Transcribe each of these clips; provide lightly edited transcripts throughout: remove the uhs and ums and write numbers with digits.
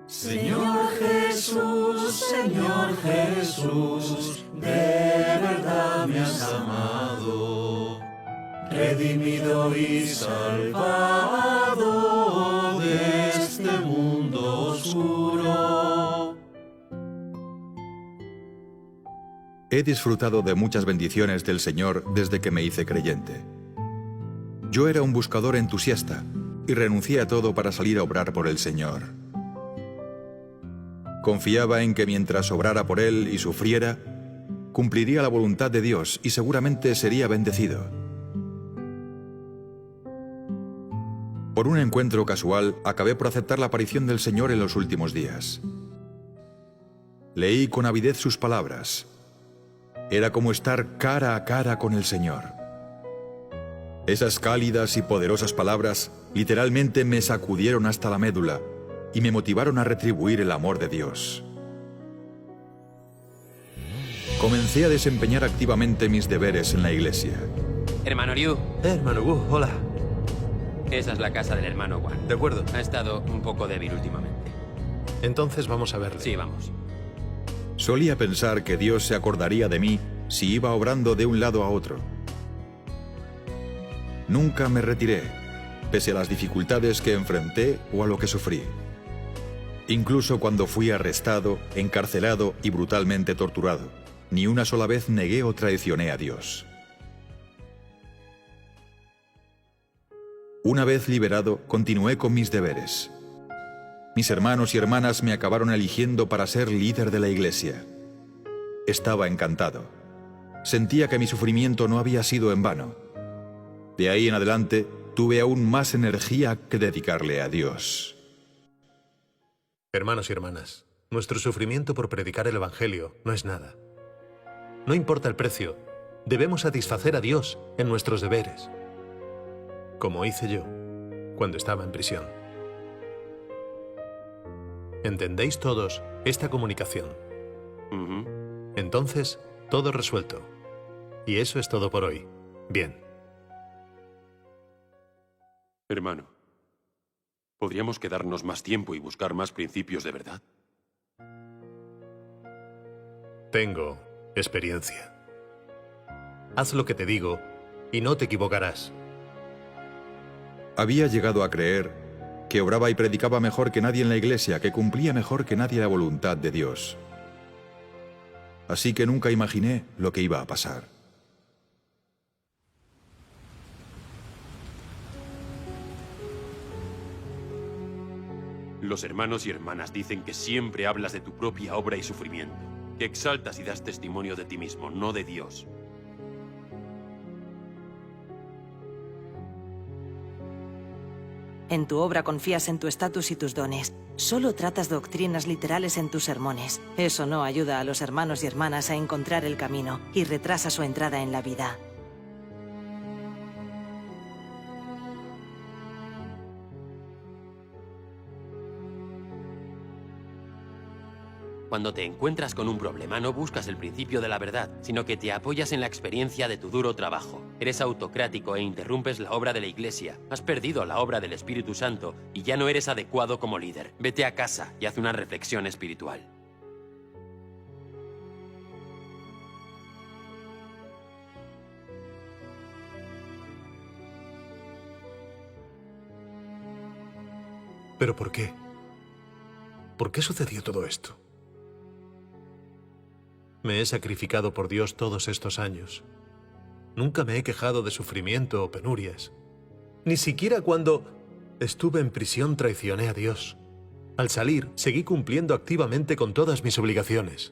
Señor Jesús, de verdad me has amado, redimido y salvado de este mundo oscuro. He disfrutado de muchas bendiciones del Señor desde que me hice creyente. Yo era un buscador entusiasta y renuncié a todo para salir a obrar por el Señor. Confiaba en que mientras obrara por Él y sufriera, cumpliría la voluntad de Dios y seguramente sería bendecido. Por un encuentro casual, acabé por aceptar la aparición del Señor en los últimos días. Leí con avidez sus palabras. Era como estar cara a cara con el Señor. Esas cálidas y poderosas palabras literalmente me sacudieron hasta la médula y me motivaron a retribuir el amor de Dios. Comencé a desempeñar activamente mis deberes en la iglesia. Hermano Ryu. Hermano Wu, hola. Esa es la casa del hermano Wan. De acuerdo. Ha estado un poco débil últimamente. Entonces vamos a verle. Sí, vamos. Solía pensar que Dios se acordaría de mí si iba obrando de un lado a otro. Nunca me retiré, pese a las dificultades que enfrenté o a lo que sufrí. Incluso cuando fui arrestado, encarcelado y brutalmente torturado, ni una sola vez negué o traicioné a Dios. Una vez liberado, continué con mis deberes. Mis hermanos y hermanas me acabaron eligiendo para ser líder de la iglesia. Estaba encantado. Sentía que mi sufrimiento no había sido en vano. De ahí en adelante, tuve aún más energía que dedicarle a Dios. Hermanos y hermanas, nuestro sufrimiento por predicar el Evangelio no es nada. No importa el precio, debemos satisfacer a Dios en nuestros deberes, como hice yo cuando estaba en prisión. ¿Entendéis todos esta comunicación? Entonces, todo resuelto. Y eso es todo por hoy. Bien. Hermano, ¿podríamos quedarnos más tiempo y buscar más principios de verdad? Tengo experiencia. Haz lo que te digo y no te equivocarás. Había llegado a creer que obraba y predicaba mejor que nadie en la iglesia, que cumplía mejor que nadie la voluntad de Dios. Así que nunca imaginé lo que iba a pasar. Los hermanos y hermanas dicen que siempre hablas de tu propia obra y sufrimiento, que exaltas y das testimonio de ti mismo, no de Dios. En tu obra confías en tu estatus y tus dones. Solo tratas doctrinas literales en tus sermones. Eso no ayuda a los hermanos y hermanas a encontrar el camino y retrasa su entrada en la vida. Cuando te encuentras con un problema, no buscas el principio de la verdad, sino que te apoyas en la experiencia de tu duro trabajo. Eres autocrático e interrumpes la obra de la Iglesia. Has perdido la obra del Espíritu Santo y ya no eres adecuado como líder. Vete a casa y haz una reflexión espiritual. ¿Pero por qué? ¿Por qué sucedió todo esto? Me he sacrificado por Dios todos estos años. Nunca me he quejado de sufrimiento o penurias. Ni siquiera cuando estuve en prisión traicioné a Dios. Al salir, seguí cumpliendo activamente con todas mis obligaciones.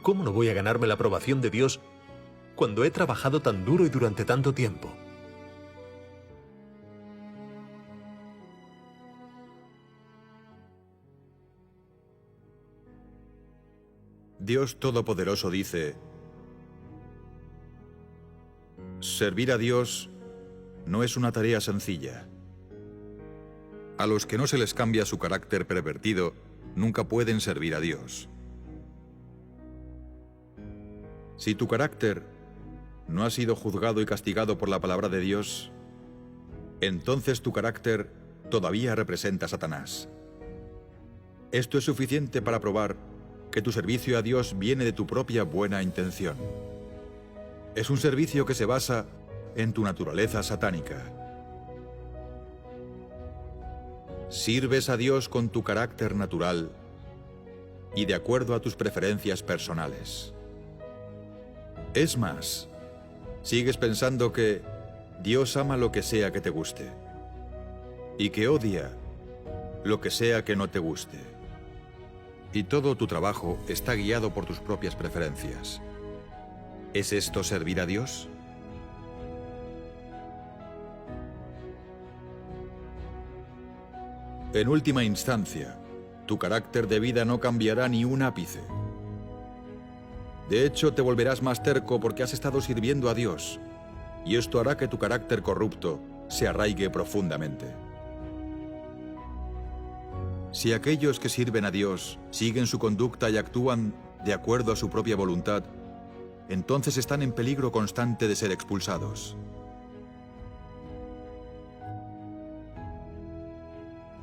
¿Cómo no voy a ganarme la aprobación de Dios cuando he trabajado tan duro y durante tanto tiempo? Dios Todopoderoso dice: servir a Dios no es una tarea sencilla. A los que no se les cambia su carácter pervertido, nunca pueden servir a Dios. Si tu carácter no ha sido juzgado y castigado por la palabra de Dios, entonces tu carácter todavía representa a Satanás. Esto es suficiente para probar que tu servicio a Dios viene de tu propia buena intención. Es un servicio que se basa en tu naturaleza satánica. Sirves a Dios con tu carácter natural y de acuerdo a tus preferencias personales. Es más, sigues pensando que Dios ama lo que sea que te guste y que odia lo que sea que no te guste. Y todo tu trabajo está guiado por tus propias preferencias. ¿Es esto servir a Dios? En última instancia, tu carácter de vida no cambiará ni un ápice. De hecho, te volverás más terco porque has estado sirviendo a Dios, y esto hará que tu carácter corrupto se arraigue profundamente. Si aquellos que sirven a Dios siguen su conducta y actúan de acuerdo a su propia voluntad, entonces están en peligro constante de ser expulsados.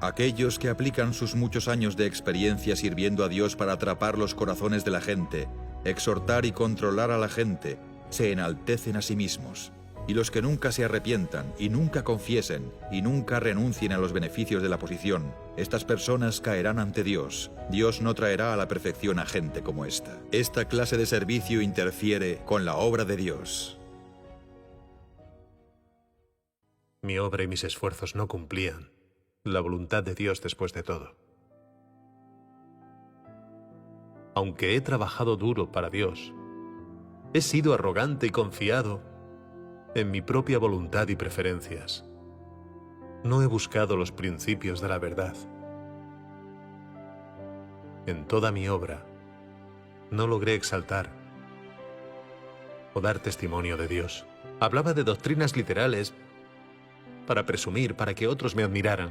Aquellos que aplican sus muchos años de experiencia sirviendo a Dios para atrapar los corazones de la gente, exhortar y controlar a la gente, se enaltecen a sí mismos. Y los que nunca se arrepientan y nunca confiesen y nunca renuncien a los beneficios de la posición, estas personas caerán ante Dios. Dios no traerá a la perfección a gente como esta. Esta clase de servicio interfiere con la obra de Dios. Mi obra y mis esfuerzos no cumplían la voluntad de Dios después de todo. Aunque he trabajado duro para Dios, he sido arrogante y confiado en mi propia voluntad y preferencias. No he buscado los principios de la verdad. En toda mi obra, no logré exaltar o dar testimonio de Dios. Hablaba de doctrinas literales para presumir, para que otros me admiraran.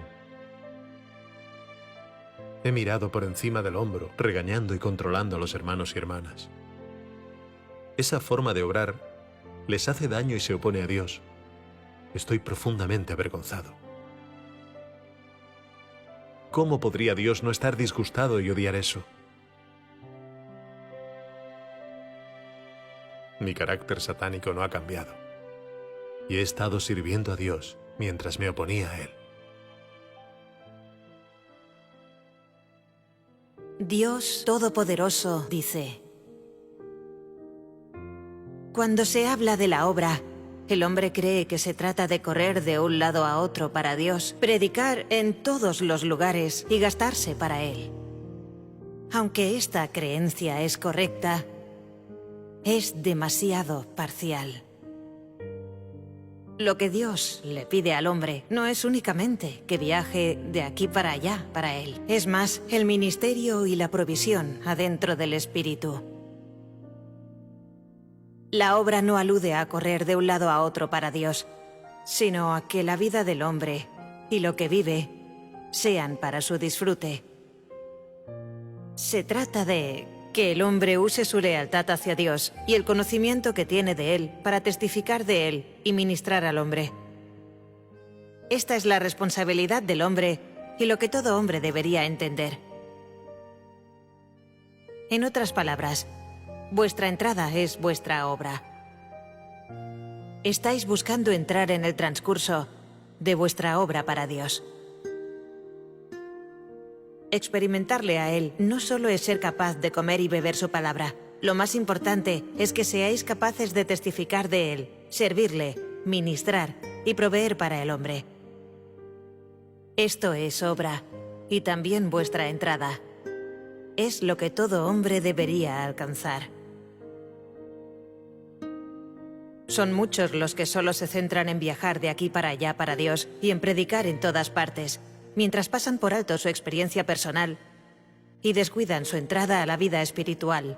He mirado por encima del hombro, regañando y controlando a los hermanos y hermanas. Esa forma de obrar les hace daño y se opone a Dios. Estoy profundamente avergonzado. ¿Cómo podría Dios no estar disgustado y odiar eso? Mi carácter satánico no ha cambiado. Y he estado sirviendo a Dios mientras me oponía a Él. Dios Todopoderoso dice: cuando se habla de la obra, el hombre cree que se trata de correr de un lado a otro para Dios, predicar en todos los lugares y gastarse para Él. Aunque esta creencia es correcta, es demasiado parcial. Lo que Dios le pide al hombre no es únicamente que viaje de aquí para allá para Él. Es más, el ministerio y la provisión adentro del Espíritu. La obra no alude a correr de un lado a otro para Dios, sino a que la vida del hombre y lo que vive sean para su disfrute. Se trata de que el hombre use su lealtad hacia Dios y el conocimiento que tiene de Él para testificar de Él y ministrar al hombre. Esta es la responsabilidad del hombre y lo que todo hombre debería entender. En otras palabras, vuestra entrada es vuestra obra. Estáis buscando entrar en el transcurso de vuestra obra para Dios. Experimentarle a Él no solo es ser capaz de comer y beber su palabra. Lo más importante es que seáis capaces de testificar de Él, servirle, ministrar y proveer para el hombre. Esto es obra y también vuestra entrada. Es lo que todo hombre debería alcanzar. Son muchos los que solo se centran en viajar de aquí para allá para Dios y en predicar en todas partes, mientras pasan por alto su experiencia personal y descuidan su entrada a la vida espiritual.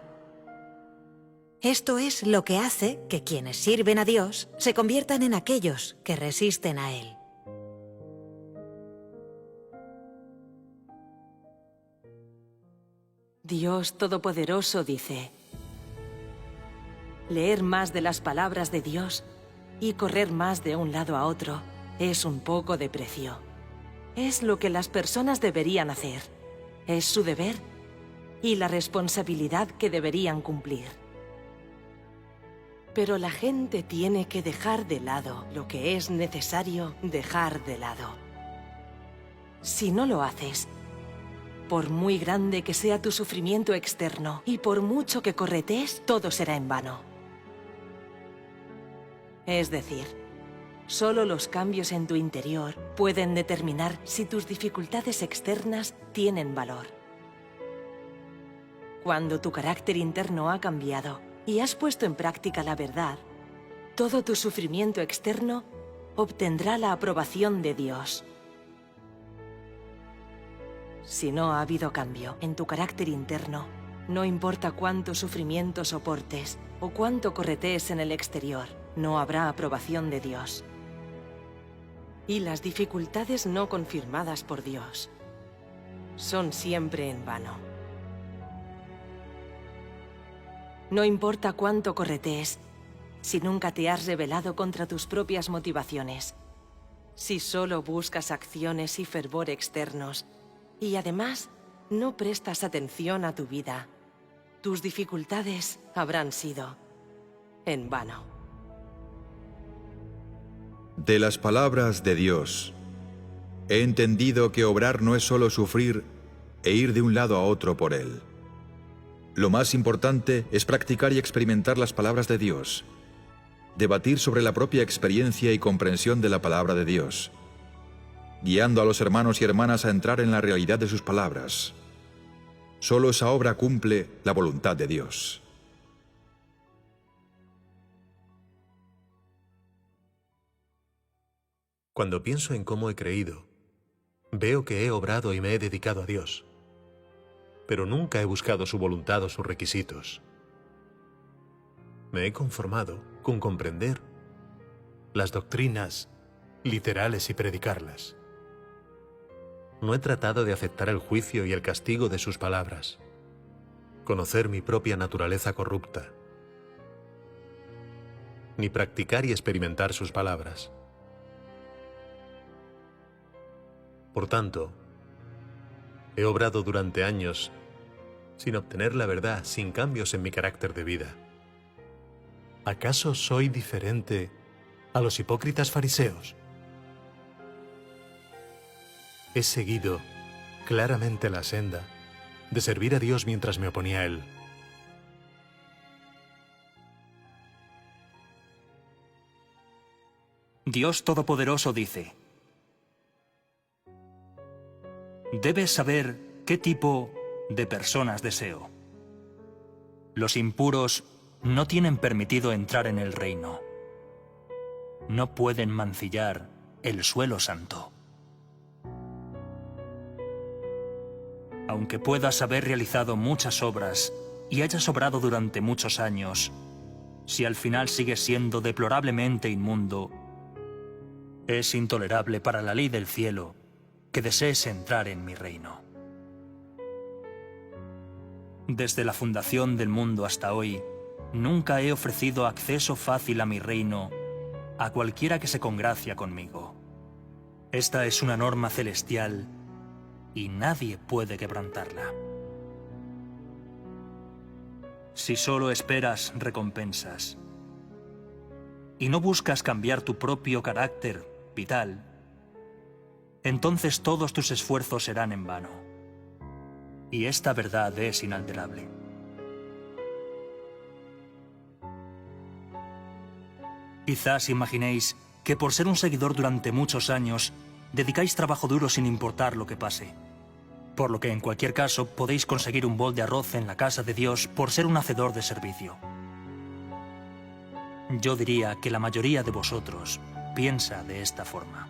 Esto es lo que hace que quienes sirven a Dios se conviertan en aquellos que resisten a Él. Dios Todopoderoso dice: leer más de las palabras de Dios y correr más de un lado a otro es un poco de precio. Es lo que las personas deberían hacer. Es su deber y la responsabilidad que deberían cumplir. Pero la gente tiene que dejar de lado lo que es necesario dejar de lado. Si no lo haces, por muy grande que sea tu sufrimiento externo y por mucho que corretees, todo será en vano. Es decir, solo los cambios en tu interior pueden determinar si tus dificultades externas tienen valor. Cuando tu carácter interno ha cambiado y has puesto en práctica la verdad, todo tu sufrimiento externo obtendrá la aprobación de Dios. Si no ha habido cambio en tu carácter interno, no importa cuánto sufrimiento soportes o cuánto corretees en el exterior, no habrá aprobación de Dios. Y las dificultades no confirmadas por Dios son siempre en vano. No importa cuánto corretees, si nunca te has rebelado contra tus propias motivaciones, si solo buscas acciones y fervor externos, y además no prestas atención a tu vida, tus dificultades habrán sido en vano. De las palabras de Dios, he entendido que obrar no es solo sufrir e ir de un lado a otro por Él. Lo más importante es practicar y experimentar las palabras de Dios, debatir sobre la propia experiencia y comprensión de la palabra de Dios, guiando a los hermanos y hermanas a entrar en la realidad de sus palabras. Solo esa obra cumple la voluntad de Dios. Cuando pienso en cómo he creído, veo que he obrado y me he dedicado a Dios, pero nunca he buscado su voluntad o sus requisitos. Me he conformado con comprender las doctrinas literales y predicarlas. No he tratado de aceptar el juicio y el castigo de sus palabras, conocer mi propia naturaleza corrupta, ni practicar y experimentar sus palabras. Por tanto, he obrado durante años sin obtener la verdad, sin cambios en mi carácter de vida. ¿Acaso soy diferente a los hipócritas fariseos? He seguido claramente la senda de servir a Dios mientras me oponía a Él. Dios Todopoderoso dice: debes saber qué tipo de personas deseo. Los impuros no tienen permitido entrar en el reino. No pueden mancillar el suelo santo. Aunque puedas haber realizado muchas obras y hayas obrado durante muchos años, si al final sigues siendo deplorablemente inmundo, es intolerable para la ley del cielo que desees entrar en mi reino. Desde la fundación del mundo hasta hoy, nunca he ofrecido acceso fácil a mi reino a cualquiera que se congracia conmigo. Esta es una norma celestial y nadie puede quebrantarla. Si solo esperas recompensas y no buscas cambiar tu propio carácter vital, entonces todos tus esfuerzos serán en vano. Y esta verdad es inalterable. Quizás imaginéis que por ser un seguidor durante muchos años, dedicáis trabajo duro sin importar lo que pase. Por lo que en cualquier caso podéis conseguir un bol de arroz en la casa de Dios por ser un hacedor de servicio. Yo diría que la mayoría de vosotros piensa de esta forma.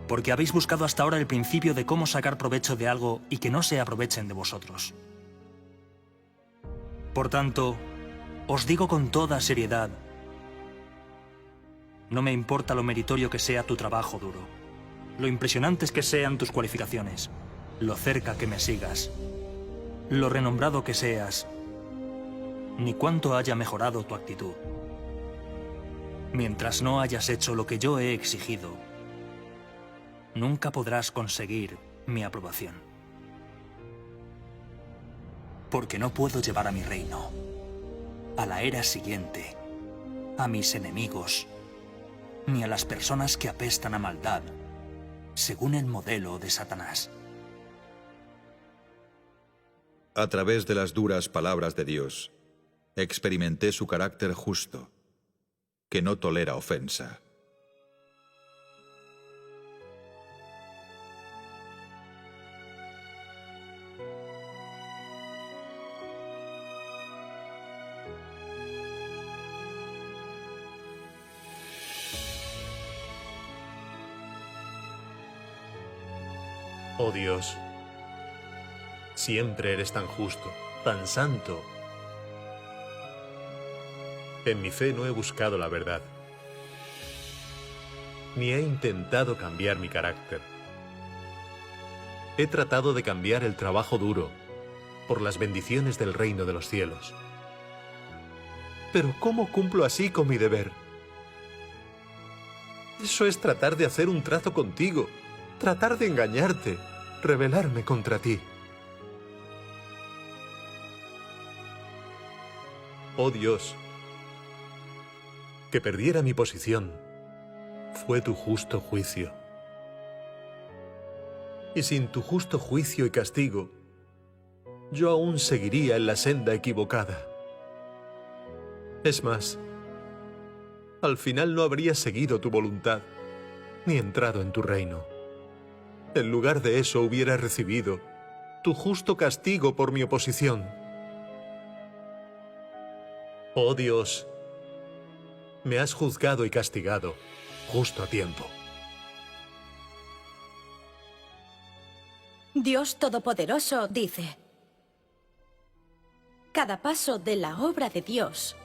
Porque habéis buscado hasta ahora el principio de cómo sacar provecho de algo y que no se aprovechen de vosotros. Por tanto, os digo con toda seriedad, no me importa lo meritorio que sea tu trabajo duro, lo impresionantes que sean tus cualificaciones, lo cerca que me sigas, lo renombrado que seas, ni cuánto haya mejorado tu actitud. Mientras no hayas hecho lo que yo he exigido, nunca podrás conseguir mi aprobación. porque no puedo llevar a mi reino, a la era siguiente, a mis enemigos, ni a las personas que apestan a maldad, según el modelo de Satanás. A través de las duras palabras de Dios, experimenté su carácter justo, que no tolera ofensa. Oh Dios, siempre eres tan justo, tan santo. En mi fe no he buscado la verdad, ni he intentado cambiar mi carácter. He tratado de cambiar el trabajo duro por las bendiciones del reino de los cielos. Pero ¿cómo cumplo así con mi deber? Eso es tratar de hacer un trato contigo, tratar de engañarte, rebelarme contra ti. Oh Dios, que perdiera mi posición fue tu justo juicio. Y sin tu justo juicio y castigo, yo aún seguiría en la senda equivocada. Es más, al final no habría seguido tu voluntad, ni entrado en tu reino. En lugar de eso hubiera recibido tu justo castigo por mi oposición. Oh Dios, me has juzgado y castigado justo a tiempo. Dios Todopoderoso dice: cada paso de la obra de Dios,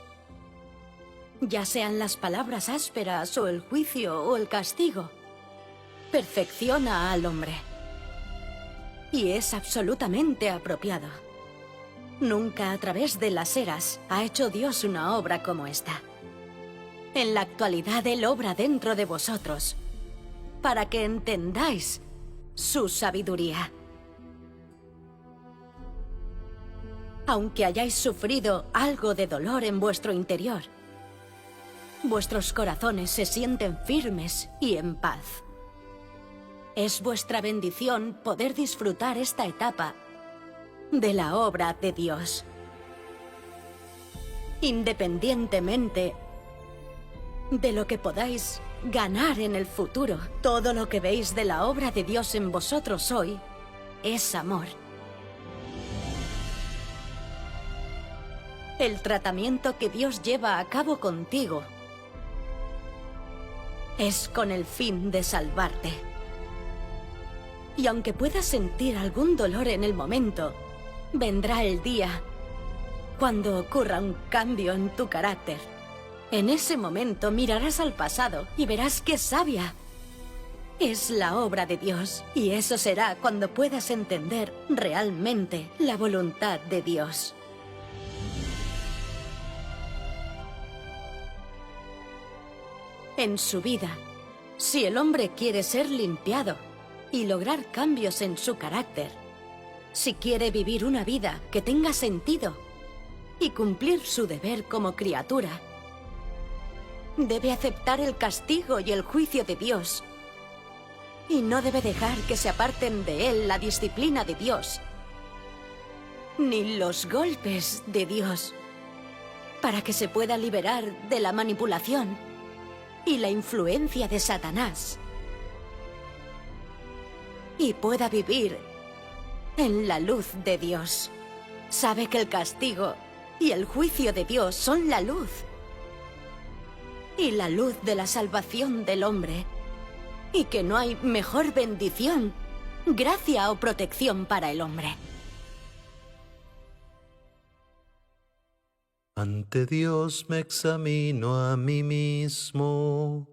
ya sean las palabras ásperas o el juicio o el castigo, perfecciona al hombre. Y es absolutamente apropiado. Nunca a través de las eras ha hecho Dios una obra como esta. En la actualidad Él obra dentro de vosotros para que entendáis su sabiduría. Aunque hayáis sufrido algo de dolor en vuestro interior, vuestros corazones se sienten firmes y en paz. Es vuestra bendición poder disfrutar esta etapa de la obra de Dios. Independientemente de lo que podáis ganar en el futuro, todo lo que veis de la obra de Dios en vosotros hoy es amor. El tratamiento que Dios lleva a cabo contigo es con el fin de salvarte. Y aunque puedas sentir algún dolor en el momento, vendrá el día cuando ocurra un cambio en tu carácter. En ese momento mirarás al pasado y verás qué sabia es la obra de Dios. Y eso será cuando puedas entender realmente la voluntad de Dios. En su vida, si el hombre quiere ser limpiado y lograr cambios en su carácter, si quiere vivir una vida que tenga sentido y cumplir su deber como criatura, debe aceptar el castigo y el juicio de Dios y no debe dejar que se aparten de él la disciplina de Dios ni los golpes de Dios, para que se pueda liberar de la manipulación y la influencia de Satanás y pueda vivir en la luz de Dios. Sabe que el castigo y el juicio de Dios son la luz y la luz de la salvación del hombre, y que no hay mejor bendición, gracia o protección para el hombre. Ante Dios me examino a mí mismo,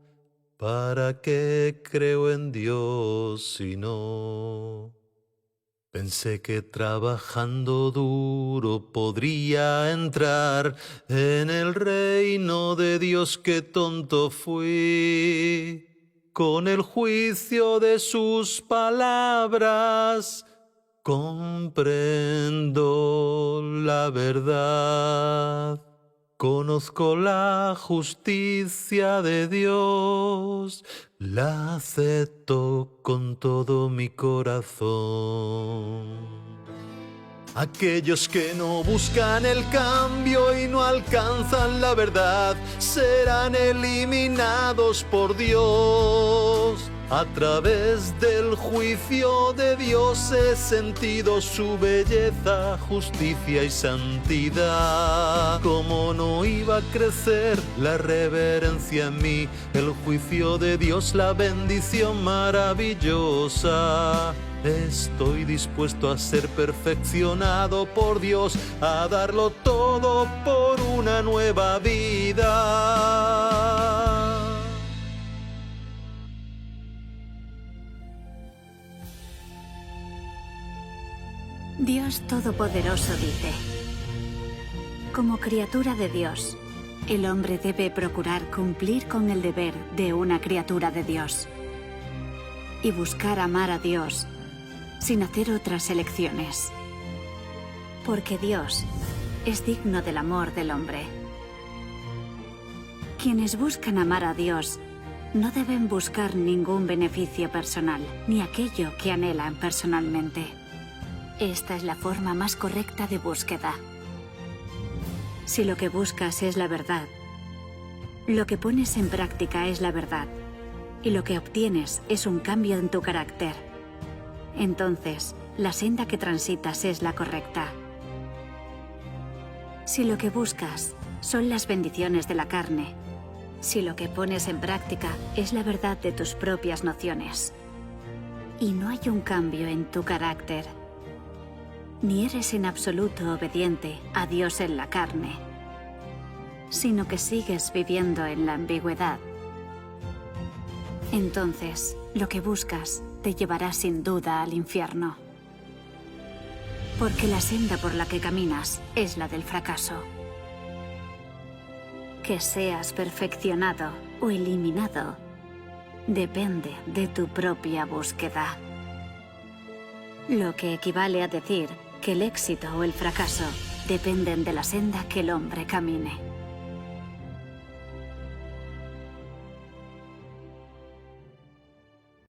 ¿para qué creo en Dios si no? Pensé que trabajando duro podría entrar en el reino de Dios, qué tonto fui. Con el juicio de sus palabras comprendo la verdad. Conozco la justicia de Dios, la acepto con todo mi corazón. Aquellos que no buscan el cambio y no alcanzan la verdad serán eliminados por Dios. A través del juicio de Dios he sentido su belleza, justicia y santidad. Como no iba a crecer la reverencia en mí, el juicio de Dios, la bendición maravillosa. Estoy dispuesto a ser perfeccionado por Dios, a darlo todo por una nueva vida. Dios Todopoderoso dice: como criatura de Dios, el hombre debe procurar cumplir con el deber de una criatura de Dios y buscar amar a Dios sin hacer otras elecciones, porque Dios es digno del amor del hombre. Quienes buscan amar a Dios no deben buscar ningún beneficio personal, ni aquello que anhelan personalmente. Esta es la forma más correcta de búsqueda. Si lo que buscas es la verdad, lo que pones en práctica es la verdad, y lo que obtienes es un cambio en tu carácter, entonces la senda que transitas es la correcta. Si lo que buscas son las bendiciones de la carne, si lo que pones en práctica es la verdad de tus propias nociones, y no hay un cambio en tu carácter, ni eres en absoluto obediente a Dios en la carne, sino que sigues viviendo en la ambigüedad, entonces lo que buscas te llevará sin duda al infierno. Porque la senda por la que caminas es la del fracaso. Que seas perfeccionado o eliminado depende de tu propia búsqueda. Lo que equivale a decir que el éxito o el fracaso dependen de la senda que el hombre camine.